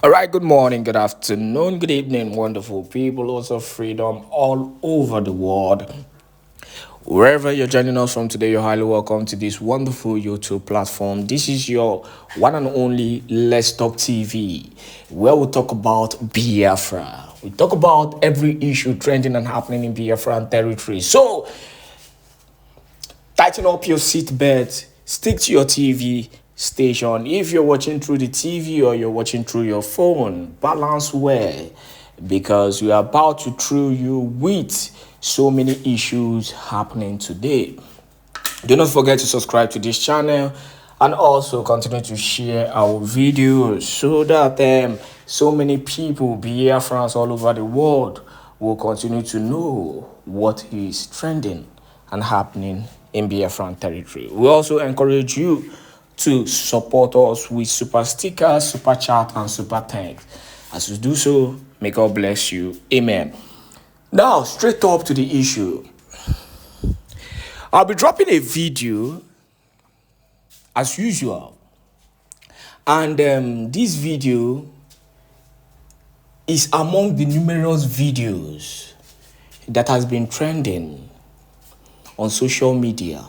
All right, good morning, good afternoon, good evening, wonderful people, also freedom all over the world. Wherever you're joining us from today, you're highly welcome to this wonderful YouTube platform. This is your one and only Let's Talk TV, where we talk about Biafra. We talk about every issue trending and happening in Biafran territory. So, tighten up your seatbelt, stick to your TV station. If you're watching through the TV or you're watching through your phone, balance well, because we are about to throw you with so many issues happening today. Do not forget to subscribe to this channel and also continue to share our videos so that so many people, Biafrans all over the world, will continue to know what is trending and happening in Biafran territory. We also encourage you to support us with super stickers, super chat, and super thanks. As you do so, may God bless you. Amen. Now, straight up to the issue. I'll be dropping a video as usual. And this video is among the numerous videos that has been trending on social media.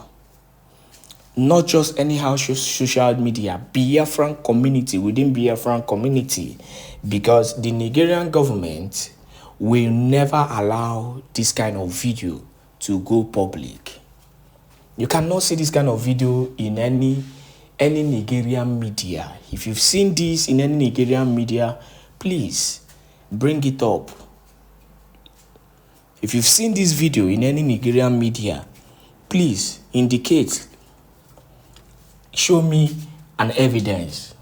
Not just anyhow social media, Biafran community, within Biafran community, because the Nigerian government will never allow this kind of video to go public. You cannot see this kind of video in any Nigerian media. If you've seen this in any Nigerian media, please bring it up. If you've seen this video in any Nigerian media, please indicate. Show me an evidence.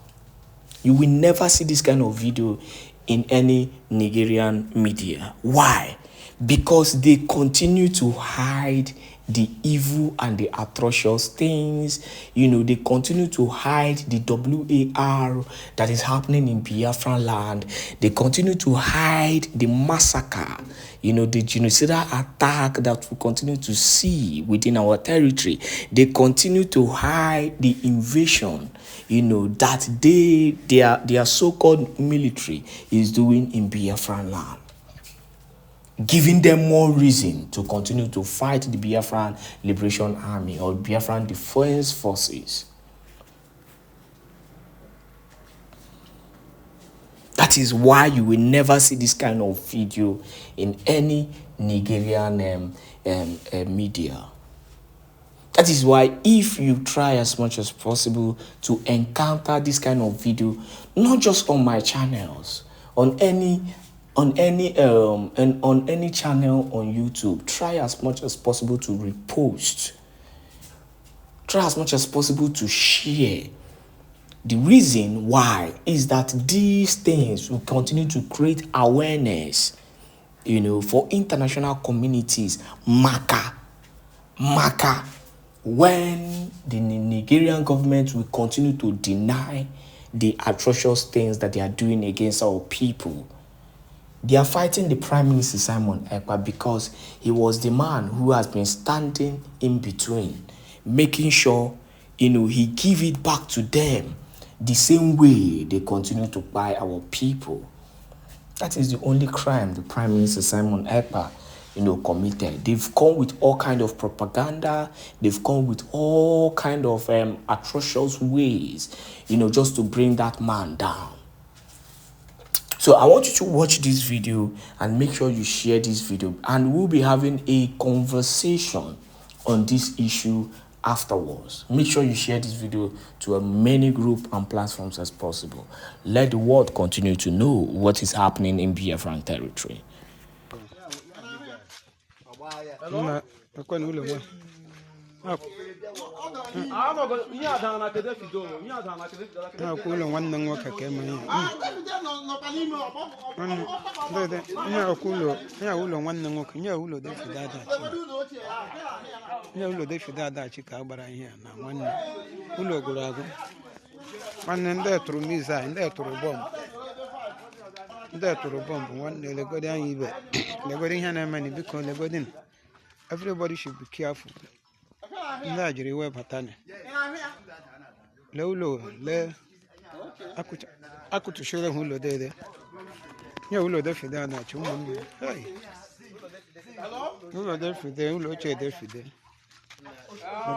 You will never see this kind of video in any Nigerian media. Why? Because they continue to hide the evil and the atrocious things. They continue to hide the WAR that is happening in Biafraland. They continue to hide the massacre, the genocidal attack that we continue to see within our territory. They continue to hide the invasion, that their so-called military is doing in Biafraland, giving them more reason to continue to fight the Biafran Liberation Army or Biafran Defense Forces. That is why you will never see this kind of video in any Nigerian media. That is why if you try as much as possible to encounter this kind of video, not just on my channels, on any channel on YouTube, try as much as possible to repost. Try as much as possible to share. The reason why is that these things will continue to create awareness, for international communities. Marker. When the Nigerian government will continue to deny the atrocious things that they are doing against our people. They are fighting the Prime Minister Simon Ekpa because he was the man who has been standing in between, making sure, he give it back to them the same way they continue to buy our people. That is the only crime the Prime Minister Simon Ekpa, committed. They've come with all kind of propaganda. They've come with all kind of atrocious ways, just to bring that man down. So I want you to watch this video and make sure you share this video, and we'll be having a conversation on this issue afterwards. Make sure you share this video to as many groups and platforms as possible. Let the world continue to know what is happening in Biafran territory. Kulo wannan ngoka kema ya ulo wannan ngoka ya ulo da fidada ci ka bara ihe na wannan ulo guragu wannan da turu misa da turu bomb wannan le godi an yibe le godi hana mani biko le godin. Everybody should be careful. Ndajiri we patane leulo le aku to shele hulo de ya hulo de fide na chu mun hey hulo de fide hulo che de fide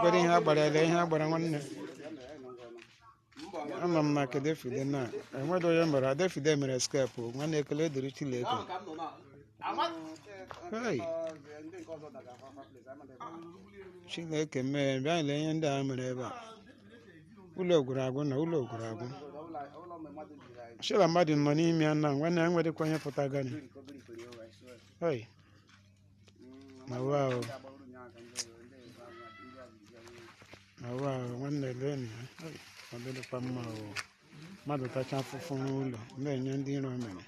ko din ha gbara le ha gbara nwanne ama m na kede fide na enwedo ya mbara de fide mere escape nwanne ekele dịrị Chineke hey Chineke mee bịa ile ihe ndị a mere ebe a ụlọ ogwuru agwụ na ụlọ ogwuru agwụ shila mmadụ nọ n'ime ya na nwanne ya nwedịkwa ihe pụta gani hey na wow nwanne leni ọ dịrịkwa mma o mmadụ tacha afụfụ n'ụlọ na-enye ndị iro mere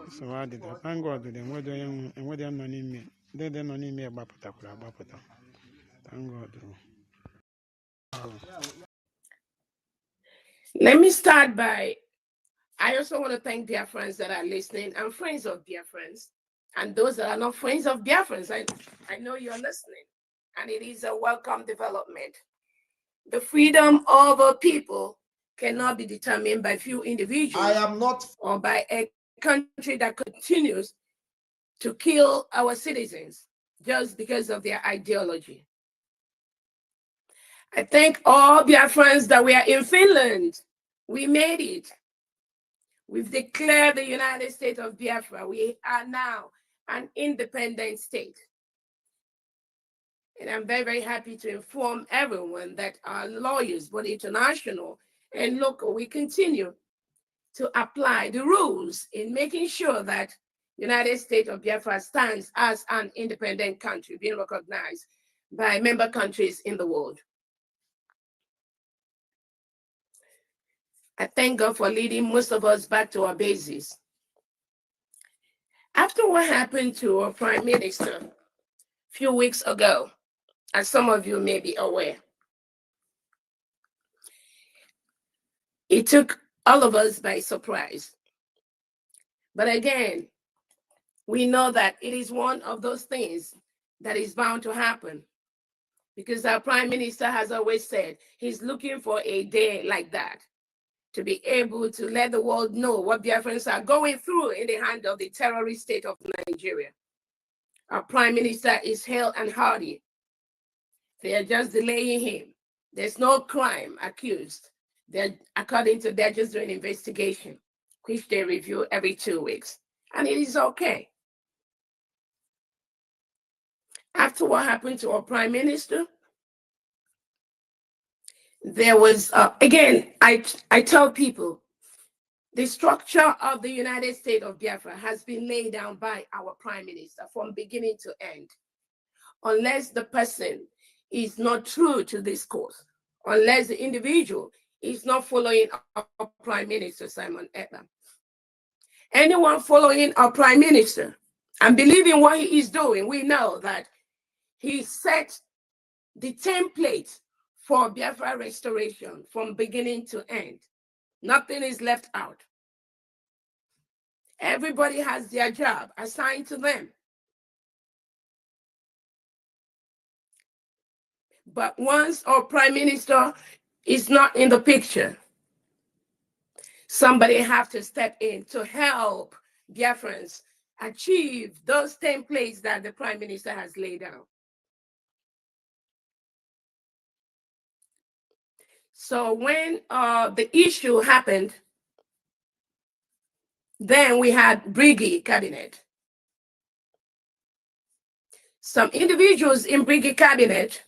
nsogbu adịda thank God enwedo ya nọ n'ime ndị nọ n'ime ya gbapụtakwara agbapụta thank God. Let me start by, I also want to thank Biafrans that are listening and friends of Biafrans and those that are not friends of Biafrans. I know you're listening and it is a welcome development. The freedom of a people cannot be determined by few individuals or by a country that continues to kill our citizens just because of their ideology. I thank all Biafrans that we are in Finland. We made it. We've declared the United States of Biafra. We are now an independent state. And I'm very, very happy to inform everyone that our lawyers, both international and local, we continue to apply the rules in making sure that United States of Biafra stands as an independent country, being recognized by member countries in the world. I thank God for leading most of us back to our bases. After what happened to our Prime Minister a few weeks ago, as some of you may be aware, it took all of us by surprise. But again, we know that it is one of those things that is bound to happen because our Prime Minister has always said he's looking for a day like that to be able to let the world know what Biafrans are going through in the hand of the terrorist state of Nigeria. Our Prime Minister is hale and hearty. They are just delaying him. There's no crime accused. According to they're just doing investigation, which they review every 2 weeks. And it is okay. After what happened to our Prime Minister, there was, again, I tell people, the structure of the United States of Biafra has been laid down by our Prime Minister from beginning to end. Unless the person is not true to this course, unless the individual is not following our Prime Minister, Simon Ekpa. Anyone following our Prime Minister and believing what he is doing, we know that he set the template for Biafra restoration from beginning to end. Nothing is left out. Everybody has their job assigned to them. But once our Prime Minister is not in the picture, somebody have to step in to help Biafrans achieve those templates that the Prime Minister has laid out. So when the issue happened, then we had Brigade Cabinet. Some individuals in Brigade Cabinet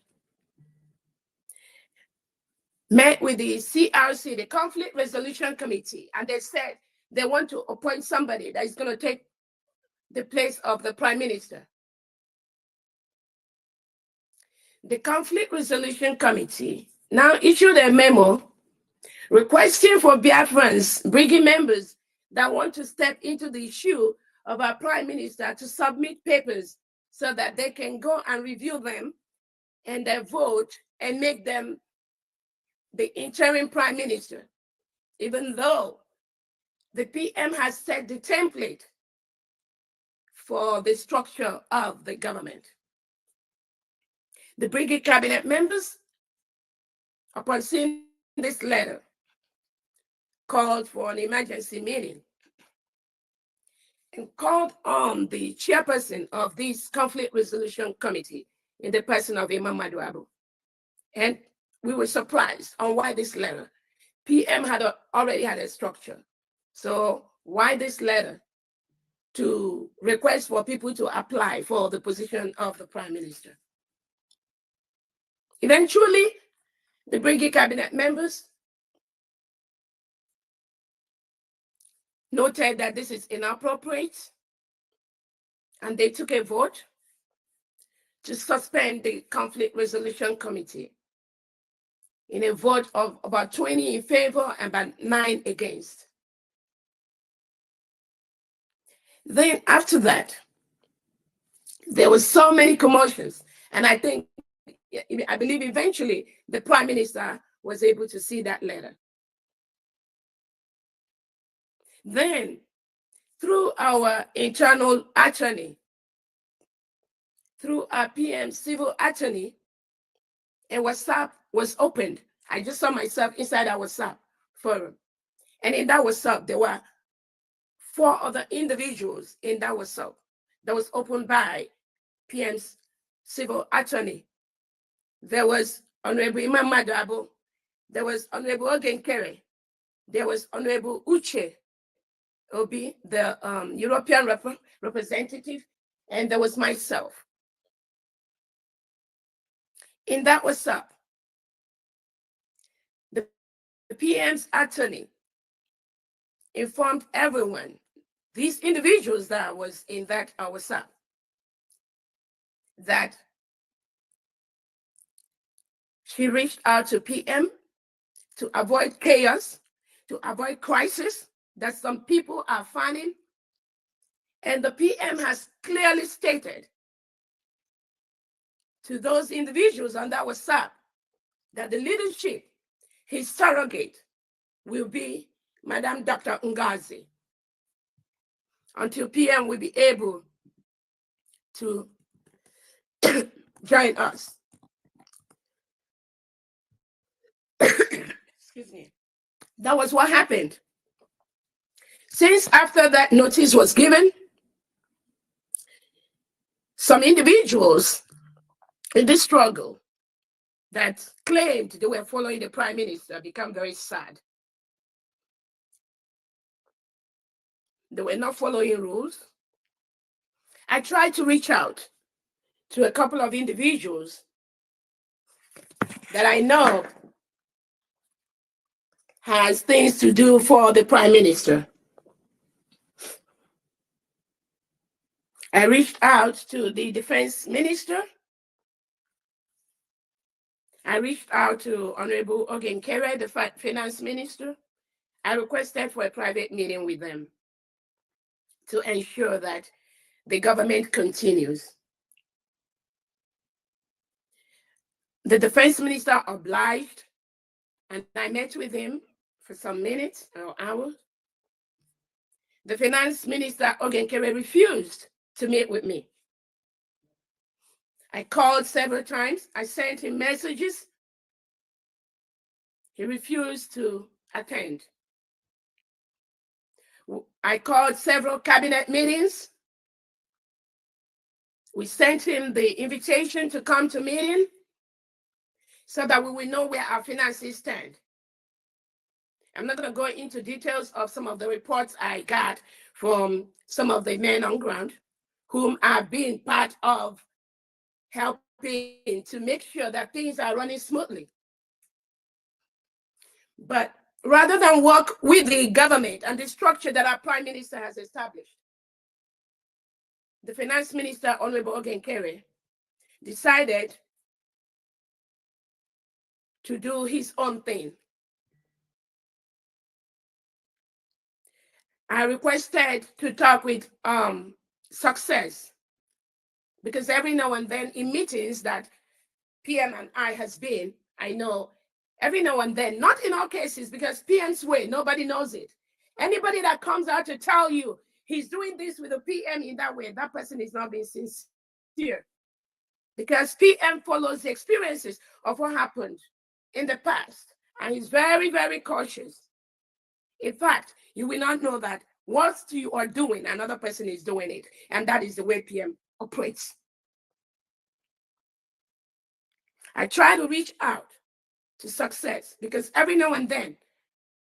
met with the CRC, the Conflict Resolution Committee, and they said they want to appoint somebody that is going to take the place of the Prime Minister. The Conflict Resolution Committee now issued a memo requesting for Biafrans, Brigade members that want to step into the issue of our Prime Minister to submit papers so that they can go and review them and they vote and make them the interim Prime Minister, even though the PM has set the template for the structure of the government. The Brigade Cabinet members, upon seeing this letter, called for an emergency meeting and called on the chairperson of this conflict resolution committee in the person of Imam Maduabu. And we were surprised on why this letter. PM already had a structure. So why this letter to request for people to apply for the position of the prime minister? Eventually, the Brigade cabinet members noted that this is inappropriate, and they took a vote to suspend the conflict resolution committee in a vote of about 20 in favor and about 9 against. Then after that, there was so many commotions, and I believe eventually the prime minister was able to see that letter. Then, through our internal attorney, through our PM civil attorney, a WhatsApp was opened. I just saw myself inside our WhatsApp forum. And in that WhatsApp, there were 4 other individuals in that WhatsApp that was opened by PM's civil attorney. There was Honorable Imam Madabo, there was Honorable Ogenkere, there was Honorable Uche Obi, the European representative, and there was myself. In that WhatsApp, the PM's attorney informed everyone, these individuals that was in that WhatsApp, that she reached out to PM to avoid chaos, to avoid crisis that some people are finding. And the PM has clearly stated to those individuals on that WhatsApp that the leadership, his surrogate, will be Madam Dr. Ngazi, until PM will be able to join us. Excuse me. That was what happened. Since after that notice was given, some individuals in this struggle that claimed they were following the prime minister become very sad. They were not following rules. I tried to reach out to a couple of individuals that I know has things to do for the prime minister. I reached out to the defense minister. I reached out to Honorable Ogenkere, the finance minister. I requested for a private meeting with them to ensure that the government continues. The defense minister obliged, and I met with him for some minutes or hours. The finance minister, Ogenkere, refused to meet with me. I called several times. I sent him messages. He refused to attend. I called several cabinet meetings. We sent him the invitation to come to meeting so that we will know where our finances stand. I'm not going to go into details of some of the reports I got from some of the men on ground whom I've been part of helping to make sure that things are running smoothly. But rather than work with the government and the structure that our prime minister has established, the finance minister, Honorable Ogenkere, decided to do his own thing. I requested to talk with Success, because every now and then in meetings that PM and I has been, I know every now and then, not in all cases, because PM's way, nobody knows it. Anybody that comes out to tell you he's doing this with a PM in that way, that person is not being sincere. Because PM follows the experiences of what happened in the past, and he's very, very cautious. In fact, you will not know that whilst you are doing, another person is doing it. And that is the way PM operates. I try to reach out to Success because every now and then,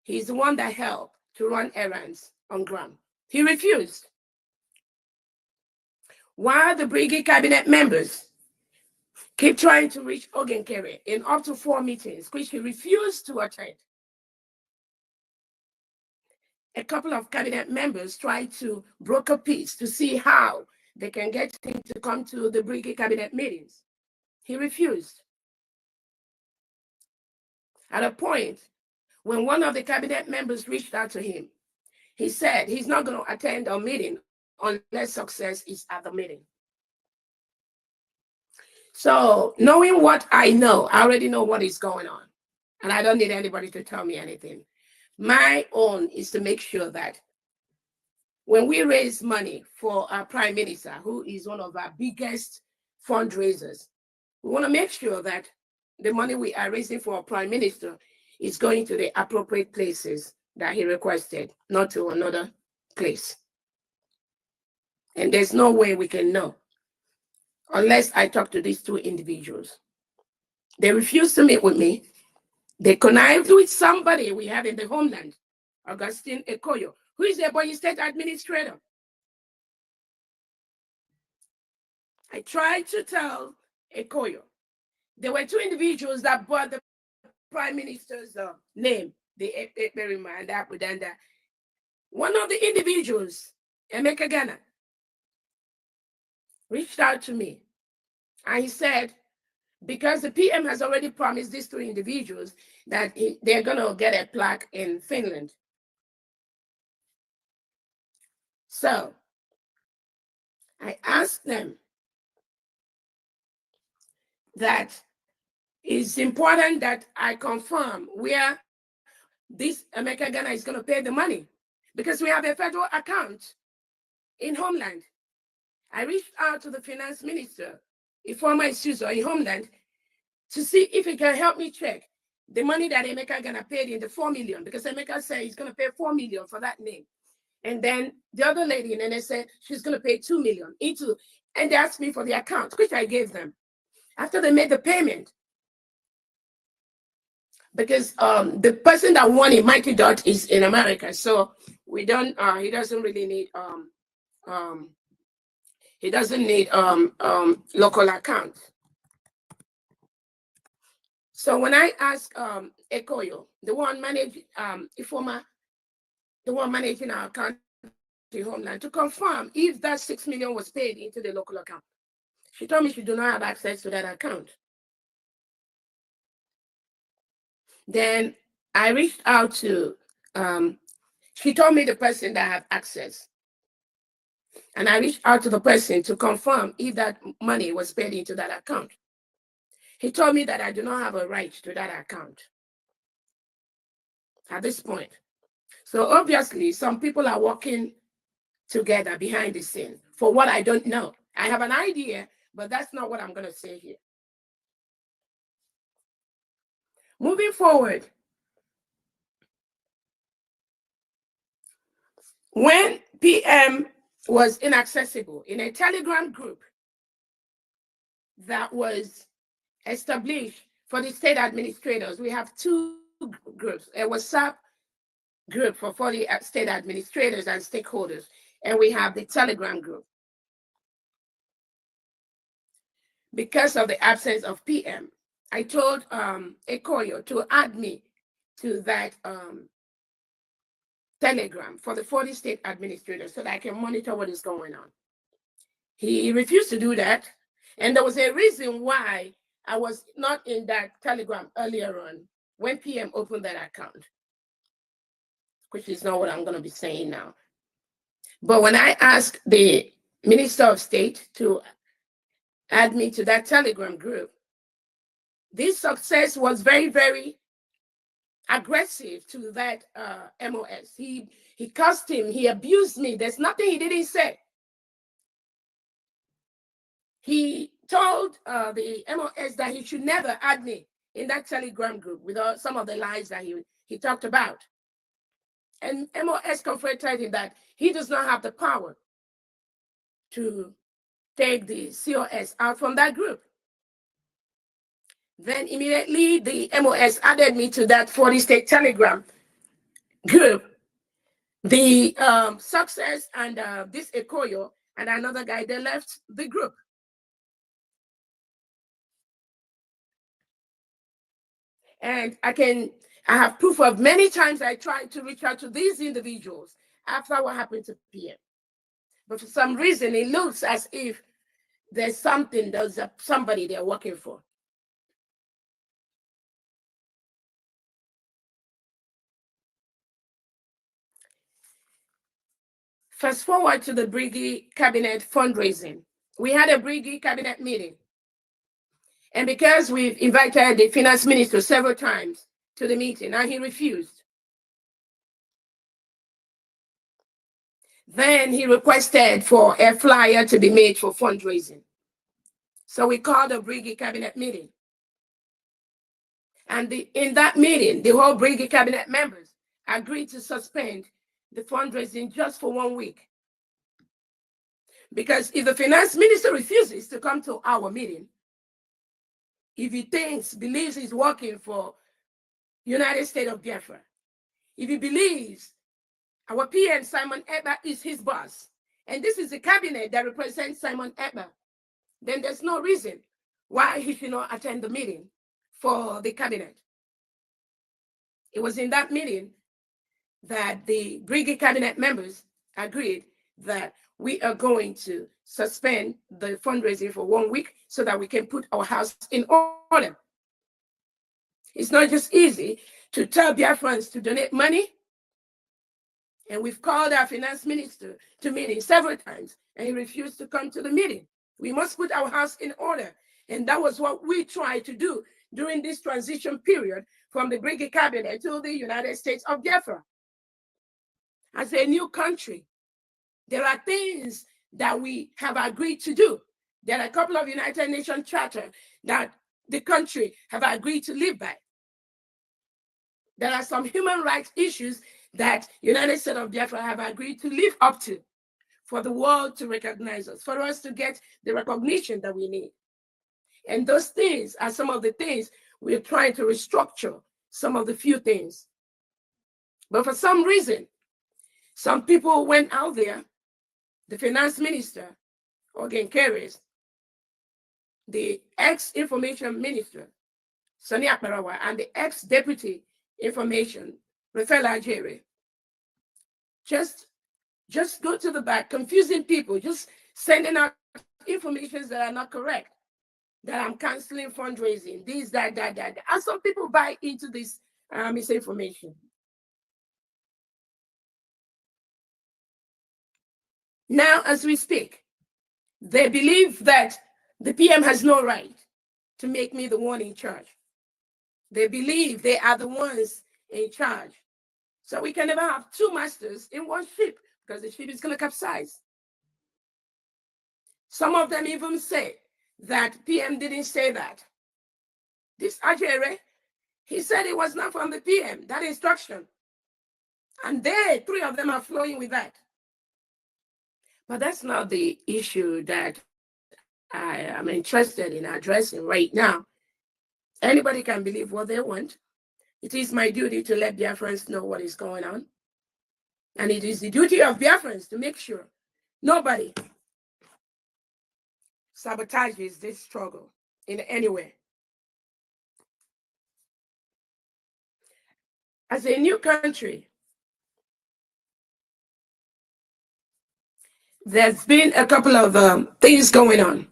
he's the one that helped to run errands on ground. He refused. While the brigade cabinet members keep trying to reach Ogenkere in up to 4 meetings, which he refused to attend. A couple of cabinet members tried to broker peace to see how they can get him to come to the brigade cabinet meetings. He refused. At a point, when one of the cabinet members reached out to him, he said he's not going to attend a meeting unless Success is at the meeting. So knowing what I know, I already know what is going on. And I don't need anybody to tell me anything. My own is to make sure that when we raise money for our Prime Minister, who is one of our biggest fundraisers, we want to make sure that the money we are raising for our Prime Minister is going to the appropriate places that he requested, not to another place. And there's no way we can know unless I talk to these two individuals. They refused to meet with me. They connived with somebody we have in the homeland, Augustine Ekoyo, who is the Ebonyi State Administrator. I tried to tell Ekoyo, there were two individuals that brought the Prime Minister's name, the Ekperima and Apudanda. One of the individuals, Emeka Ghana, reached out to me and he said, because the PM has already promised these two individuals that they're going to get a plaque in Finland. So I asked them that it's important that I confirm where this Emeka Ghana is going to pay the money because we have a federal account in Homeland. I reached out to the finance minister, a former Isuzo in Homeland, to see if he can help me check the money that Emeka Ghana paid in the 4 million, because Emeka said he's going to pay 4 million for that name. And then the other lady in NS said she's going to pay 2 million into, and they asked me for the account, which I gave them. After they made the payment, because the person that won in Mighty Dot is in America, so we don't. He doesn't really need local account. So when I asked Ekoyo, the one managing our account in Homeland, to confirm if that 6 million was paid into the local account, she told me she do not have access to that account. Then I reached out to, she told me the person that had access. And I reached out to the person to confirm if that money was paid into that account. He told me that I do not have a right to that account at this point. So obviously, some people are working together behind the scene for what I don't know. I have an idea, but that's not what I'm going to say here. Moving forward, when PM was inaccessible in a Telegram group that was established for the state administrators, we have two groups, a WhatsApp group for 40 state administrators and stakeholders, and we have the Telegram group. Because of the absence of PM, I told Ekoyo to add me to that Telegram for the 40 state administrators so that I can monitor what is going on. He refused to do that, and there was a reason why I was not in that Telegram earlier on when PM opened that account, which is not what I'm going to be saying now. But when I asked the Minister of State to add me to that Telegram group, this Success was very, very aggressive to that MOS. He cussed him, he abused me. There's nothing he didn't say. He told the MOS that he should never add me in that Telegram group with some of the lies that he talked about. And MOS confronted him that he does not have the power to take the COS out from that group. Then immediately the MOS added me to that 40-state Telegram group. The Success and this Ekoyo and another guy, they left the group. And I have proof of many times I tried to reach out to these individuals after what happened to PM. But for some reason, it looks as if there's somebody they're working for. Fast forward to the Briggy Cabinet fundraising. We had a Briggy Cabinet meeting. And because we've invited the finance minister several times to the meeting, and he refused. Then he requested for a flyer to be made for fundraising. So we called a Briggy Cabinet meeting. And in that meeting, the whole Briggy Cabinet members agreed to suspend the fundraising just for 1 week. Because if the finance minister refuses to come to our meeting, if he believes he's working for United States of Biafra, if he believes our PM, Simon Ekpa, is his boss, and this is the cabinet that represents Simon Ekpa, then there's no reason why he should not attend the meeting for the cabinet. It was in that meeting that the Briggy Cabinet members agreed that we are going to suspend the fundraising for 1 week so that we can put our house in order. It's not just easy to tell Biafrans to donate money. And we've called our finance minister to meeting several times, and he refused to come to the meeting. We must put our house in order. And that was what we tried to do during this transition period from the Briggy Cabinet to the United States of Biafra. As a new country, there are things that we have agreed to do. There are a couple of United Nations charters that the country have agreed to live by. There are some human rights issues that United States of Biafra have agreed to live up to for the world to recognize us, for us to get the recognition that we need. And those things are some of the things we're trying to restructure, some of the few things. But for some reason, some people went out there, the finance minister, Ogen Keres, the ex-information minister, Sonny Akparawa, and the ex-deputy information, Rafael Ajere, just go to the back, confusing people, just sending out information that are not correct, that I'm canceling fundraising, this, that. And some people buy into this misinformation. Now, as we speak, they believe that the PM has no right to make me the one in charge. They believe they are the ones in charge. So we can never have two masters in one ship because the ship is going to capsize. Some of them even say that PM didn't say that. This Ajere, he said it was not from the PM, that instruction. And they, three of them are flowing with that. But that's not the issue that I am interested in addressing right now. Anybody can believe what they want. It is my duty to let Biafrans know what is going on. And it is the duty of Biafrans to make sure nobody sabotages this struggle in any way. As a new country, there's been a couple of things going on.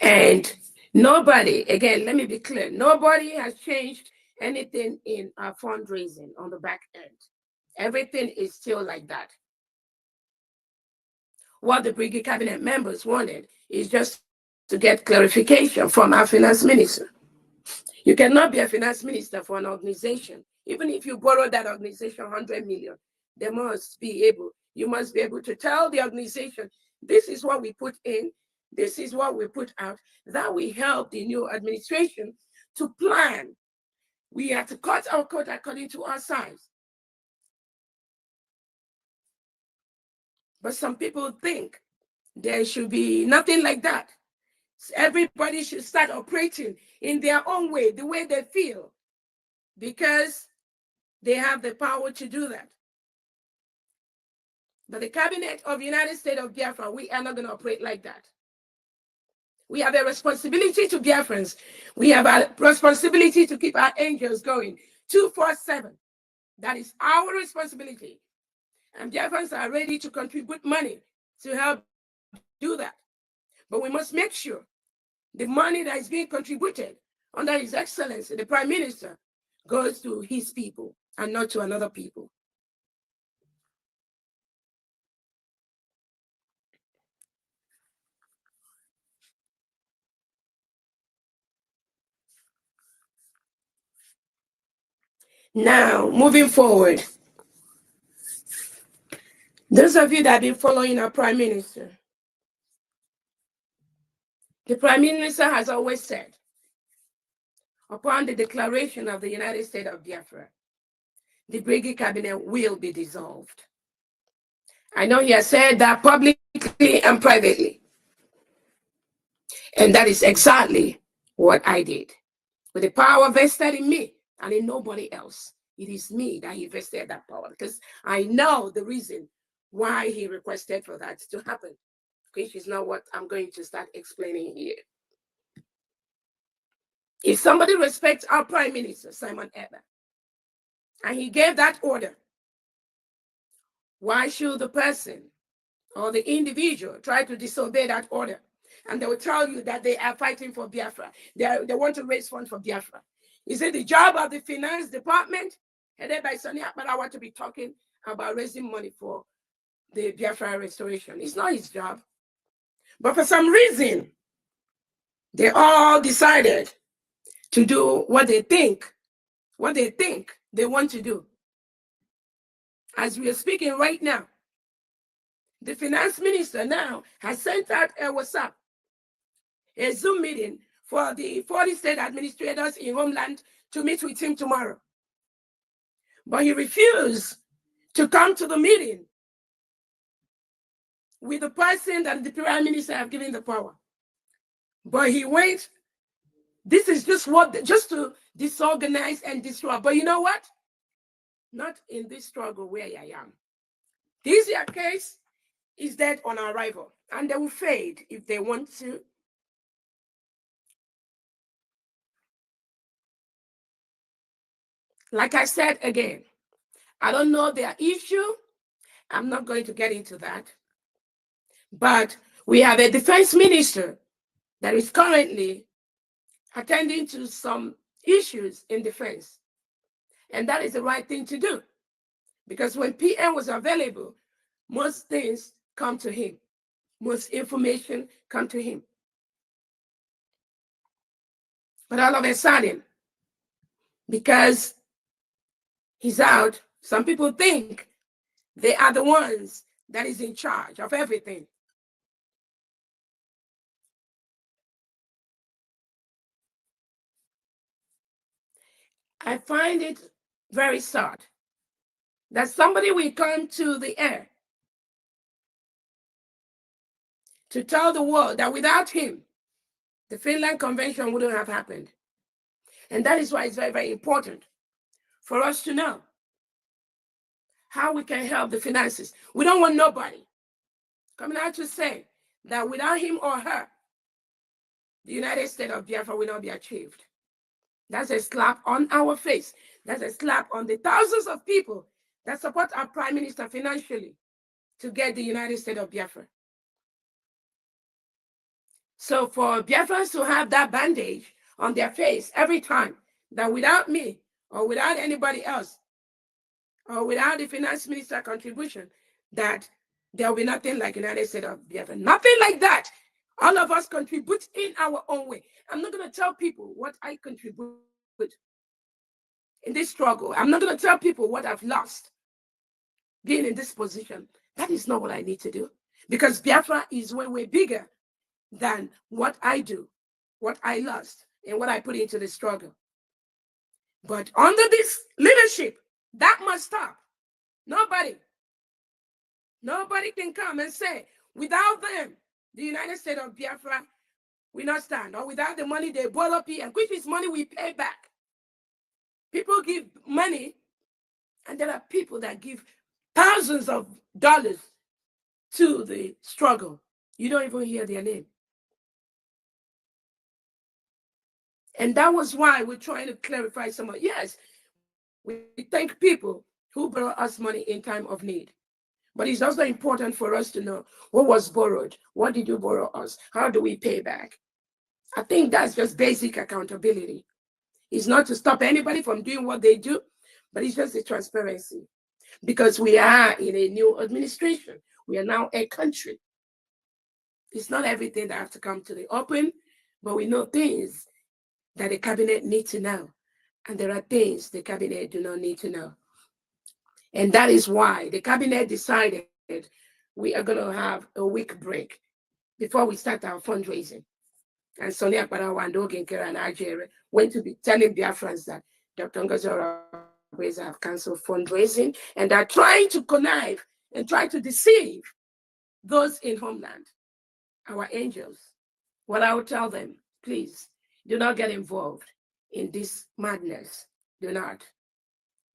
And nobody, again, let me be clear, nobody has changed anything in our fundraising on the back end. Everything is still like that. What the Briggy Cabinet members wanted is just to get clarification from our finance minister. You cannot be a finance minister for an organization. Even if you borrow that organization 100 million, you must be able to tell the organization, this is what we put in, this is what we put out. That will help the new administration to plan We have to cut our coat according to our size. But some people think there should be nothing like that. Everybody should start operating in their own way, the way they feel, because they have the power to do that. But the cabinet of the United States of Biafra, we are not going to operate like that. We have a responsibility to Biafrans. We have a responsibility to keep our angels going 24/7. That is our responsibility. And Biafrans are ready to contribute money to help do that. But we must make sure the money that is being contributed under His Excellency, the Prime Minister, goes to his people and not to another people. Now, moving forward, those of you that have been following our Prime Minister, the Prime Minister has always said, upon the declaration of the United States of Biafra, the Brigade Cabinet will be dissolved. I know he has said that publicly and privately. And that is exactly what I did. With the power vested in me and in nobody else. It is me that he vested that power, because I know the reason why he requested for that to happen, which is not what I'm going to start explaining here. If somebody respects our Prime Minister, Simon Eber, and he gave that order, why should the person or the individual try to disobey that order? And they will tell you that they are fighting for Biafra. They want to raise funds for Biafra. Is it the job of the finance department, headed by Sonny Akbarawa, to be talking about raising money for the Biafra restoration? It's not his job. But for some reason, they all decided to do what they think they want to do. As we are speaking right now, the finance minister now has sent out a WhatsApp, a Zoom meeting for the 40 state administrators in Homeland to meet with him tomorrow. But he refused to come to the meeting with the person that the Prime Minister have given the power. But he went. This is just to disorganize and destroy. But you know what? Not in this struggle where I am. This year case is dead on arrival, and they will fade if they want to. Like I said again, I don't know their issue. I'm not going to get into that. But we have a defense minister that is currently attending to some issues in defense. And that is the right thing to do. Because when PM was available, most things come to him. Most information come to him. But all of a sudden, because he's out, some people think they are the ones that is in charge of everything. I find it very sad that somebody will come to the air to tell the world that without him, the Finland Convention wouldn't have happened. And that is why it's very, very important for us to know how we can help the finances. We don't want nobody coming out to say that without him or her, the United States of Biafra will not be achieved. That's a slap on our face. That's a slap on the thousands of people that support our Prime Minister financially to get the United States of Biafra. So for Biafrans to have that bandage on their face every time, that without me or without anybody else or without the finance minister contribution, that there will be nothing like United States of Biafra. Nothing like that. All of us contribute in our own way. I'm not going to tell people what I contribute in this struggle. I'm not going to tell people what I've lost being in this position. That is not what I need to do. Because Biafra is way, way bigger than what I do, what I lost, and what I put into the struggle. But under this leadership, that must stop. Nobody can come and say, without them, the United States of Biafra will not stand, or without the money they brought up here, which is money we pay back. People give money, and there are people that give thousands of dollars to the struggle. You don't even hear their name. And that was why we're trying to clarify some of, yes, we thank people who brought us money in time of need. But it's also important for us to know what was borrowed. What did you borrow us? How do we pay back? I think that's just basic accountability. It's not to stop anybody from doing what they do, but it's just the transparency. Because we are in a new administration. We are now a country. It's not everything that has to come to the open, but we know things that the cabinet needs to know. And there are things the cabinet do not need to know. And that is why the cabinet decided we are going to have a week break before we start our fundraising. And Sonia Akparawa and Ogenkere and Ajere went to be telling Biafrans that Dr. Ngazora have canceled fundraising and are trying to connive and try to deceive those in homeland, our angels. Well, I will tell them, please, do not get involved in this madness. Do not.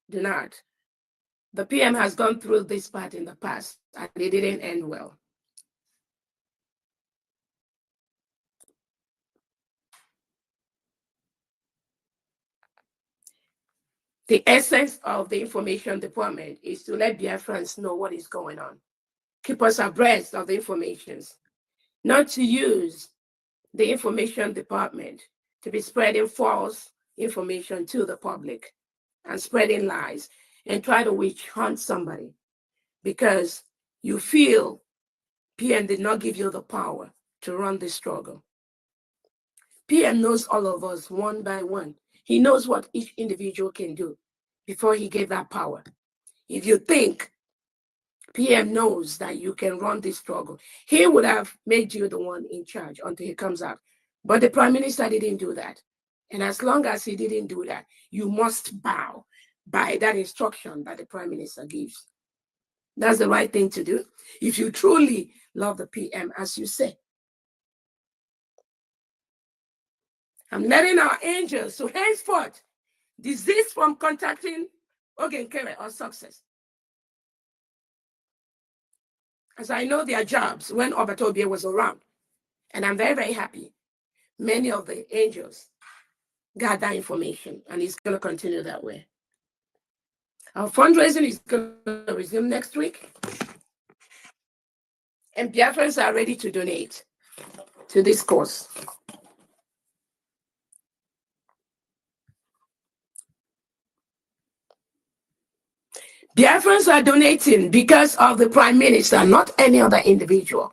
Do not. The PM has gone through this part in the past, and it didn't end well. The essence of the information department is to let Biafrans know what is going on. Keep us abreast of the information, not to use the information department to be spreading false information to the public and spreading lies and try to witch hunt somebody because you feel PM did not give you the power to run the struggle. PM knows all of us one by one. He knows what each individual can do before he gave that power. If you think PM knows that you can run this struggle, he would have made you the one in charge until he comes out. But the Prime Minister didn't do that. And as long as he didn't do that, you must bow by that instruction that the Prime Minister gives. That's the right thing to do if you truly love the PM, as you say. I'm letting our angels to henceforth desist from contacting Ogenkere or Success. As I know their jobs when Obatobie was around. And I'm very, very happy. Many of the angels got that information, and it's going to continue that way. Our fundraising is going to resume next week. And Biafrans are ready to donate to this cause. Biafrans are donating because of the Prime Minister, not any other individual.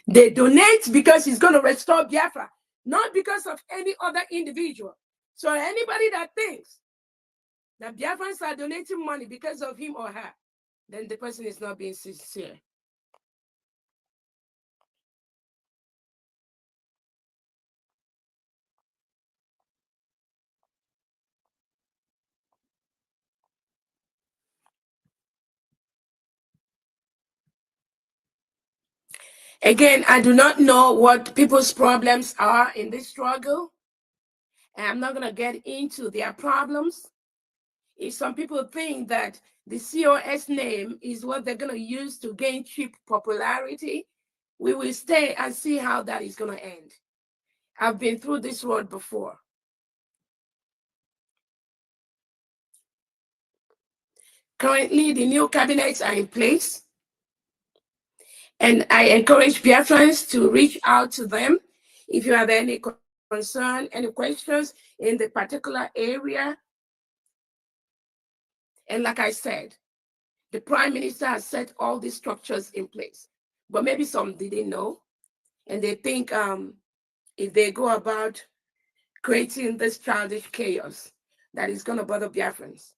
They donate because he's going to restore Biafra, not because of any other individual. So anybody that thinks that Biafrans are donating money because of him or her, then the person is not being sincere. Again, I do not know what people's problems are in this struggle. And I'm not going to get into their problems. If some people think that the COS name is what they're going to use to gain cheap popularity, we will stay and see how that is going to end. I've been through this road before. Currently, the new cabinets are in place. And I encourage Biafrans to reach out to them if you have any concern, any questions in the particular area. And like I said, the Prime Minister has set all these structures in place. But maybe some didn't know. And they think if they go about creating this childish chaos, that is going to bother Biafrans.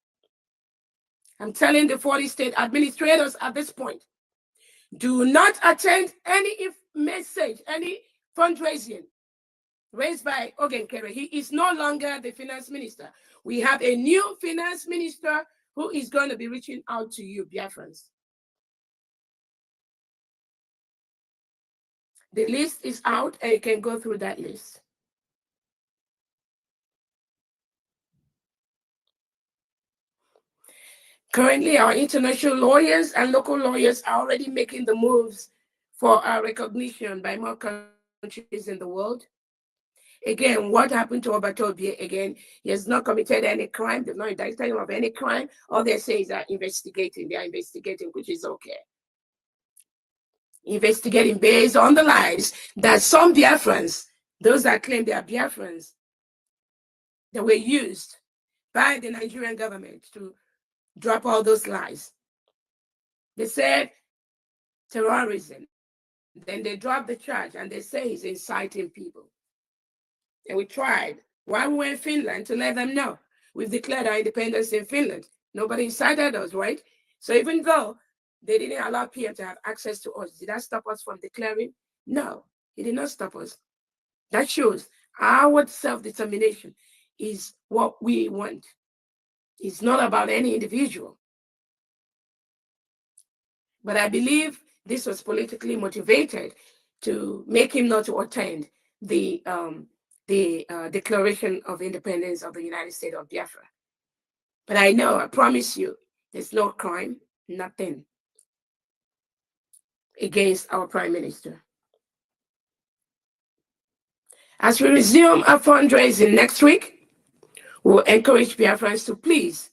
I'm telling the 40 state administrators at this point, do not attend any message, any fundraising raised by Ogenkere. He is no longer the finance minister. We have a new finance minister who is going to be reaching out to you, Biafrans. The list is out, and you can go through that list. Currently, our international lawyers and local lawyers are already making the moves for our recognition by more countries in the world. Again, what happened to Obatobie? Again, he has not committed any crime. They've not indicted him of any crime. All they say is that investigating. They are investigating, which is okay. Investigating based on the lies that some Biafrans, those that claim they are Biafrans, that were used by the Nigerian government to drop all those lies. They said terrorism. Then they dropped the charge and they say he's inciting people. And we tried while we were in Finland to let them know we've declared our independence in Finland. Nobody incited us, right? So even though they didn't allow Pierre to have access to us, did that stop us from declaring? No, it did not stop us. That shows our self-determination is what we want. It's not about any individual. But I believe this was politically motivated to make him not to attend the Declaration of Independence of the United States of Biafra. But I know, I promise you, there's no crime, nothing against our Prime Minister. As we resume our fundraising next week, we'll encourage Biafrans to please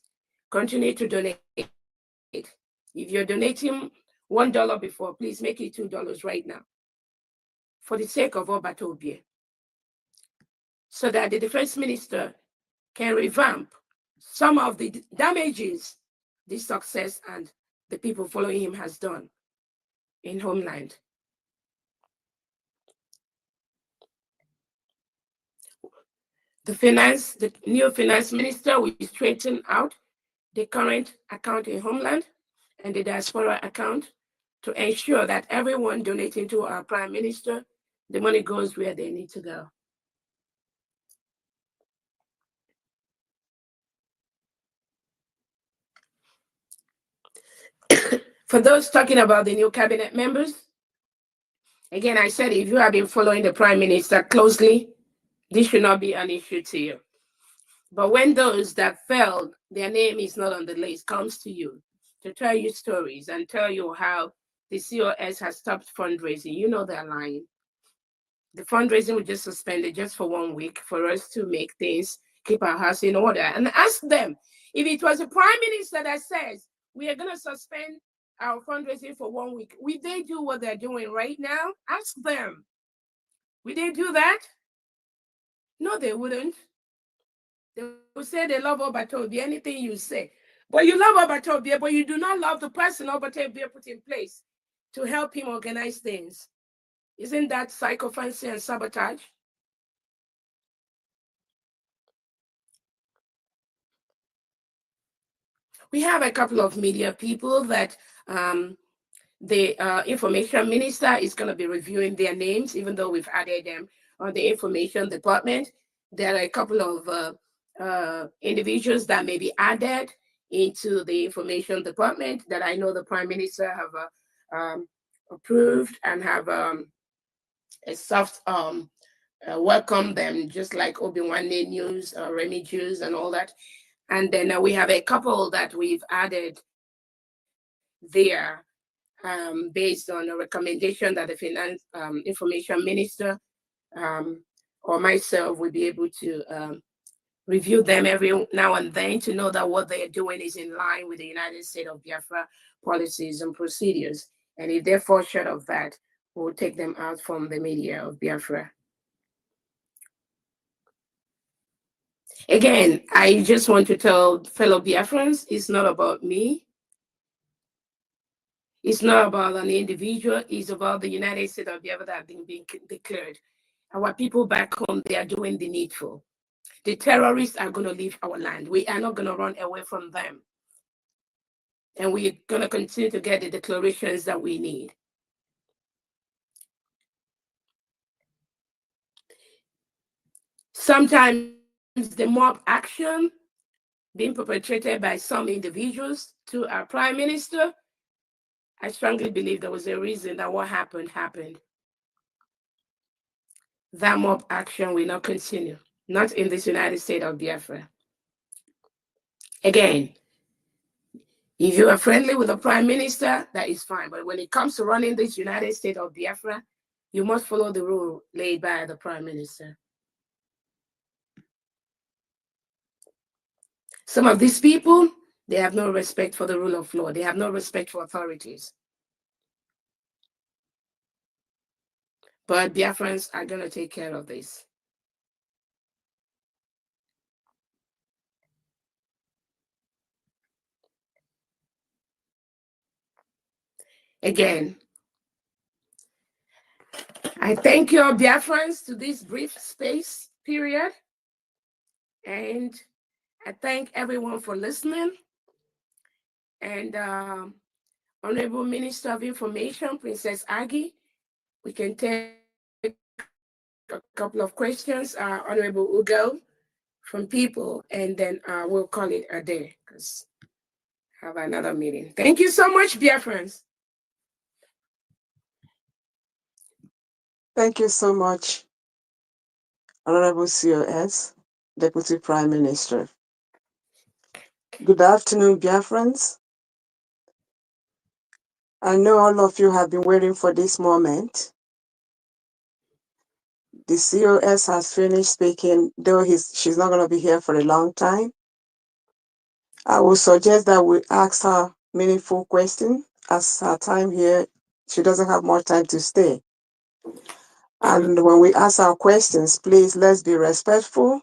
continue to donate. If you're donating $1 before, please make it $2 right now for the sake of Obatobie, so that the defense minister can revamp some of the damages this success and the people following him has done in homeland. The new finance minister will straighten out the current account in homeland and the diaspora account to ensure that everyone donating to our prime minister, the money goes where they need to go. For those talking about the new cabinet members, again, I said, if you have been following the prime minister closely, this should not be an issue to you. But when those that failed, their name is not on the list, comes to you to tell you stories and tell you how the COS has stopped fundraising, you know they're lying. The fundraising was just suspended just for 1 week for us to make things, keep our house in order. And ask them, if it was a prime minister that says, we are going to suspend our fundraising for 1 week, would they do what they're doing right now? Ask them. Would they do that? No, they wouldn't. They will say they love Obatobie, anything you say. But you love Obatobie, but you do not love the person Obatobie put in place to help him organize things. Isn't that sycophancy and sabotage? We have a couple of media people that the information minister is going to be reviewing their names, even though we've added them on the information department. There are a couple of individuals that may be added into the information department that I know the prime minister have approved and have a soft welcome them, just like Obi-Wan News, Remy Jews and all that. And then we have a couple that we've added there based on a recommendation that the finance information minister or myself will be able to review them every now and then to know that what they're doing is in line with the United States of Biafra policies and procedures. And if they fall short of that, we'll take them out from the media of Biafra. Again, I just want to tell fellow Biafrans, it's not about me. It's not about an individual. It's about the United States of Biafra that have been declared. Our people back home, they are doing the needful. The terrorists are going to leave our land. We are not going to run away from them. And we're going to continue to get the declarations that we need. Sometimes the mob action being perpetrated by some individuals to our prime minister, I strongly believe there was a reason that what happened. That mob action will not continue, not in this United States of Biafra. Again, if you are friendly with the prime minister, that is fine. But when it comes to running this United States of Biafra, you must follow the rule laid by the prime minister. Some of these people, they have no respect for the rule of law. They have no respect for authorities. But Biafrans are going to take care of this. Again, I thank you, Biafrans, to this brief space period. And I thank everyone for listening. And Honorable Minister of Information, Princess Aggie, we can take a couple of questions. Honorable Ugo from people, and then we'll call it a day because I have another meeting. Thank you so much, Biafrans. Thank you so much, Honorable COS, Deputy Prime Minister. Good afternoon, Biafrans. I know all of you have been waiting for this moment. The COS has finished speaking, though she's not going to be here for a long time. I would suggest that we ask her meaningful questions, as her time here, she doesn't have more time to stay. And when we ask our questions, please, let's be respectful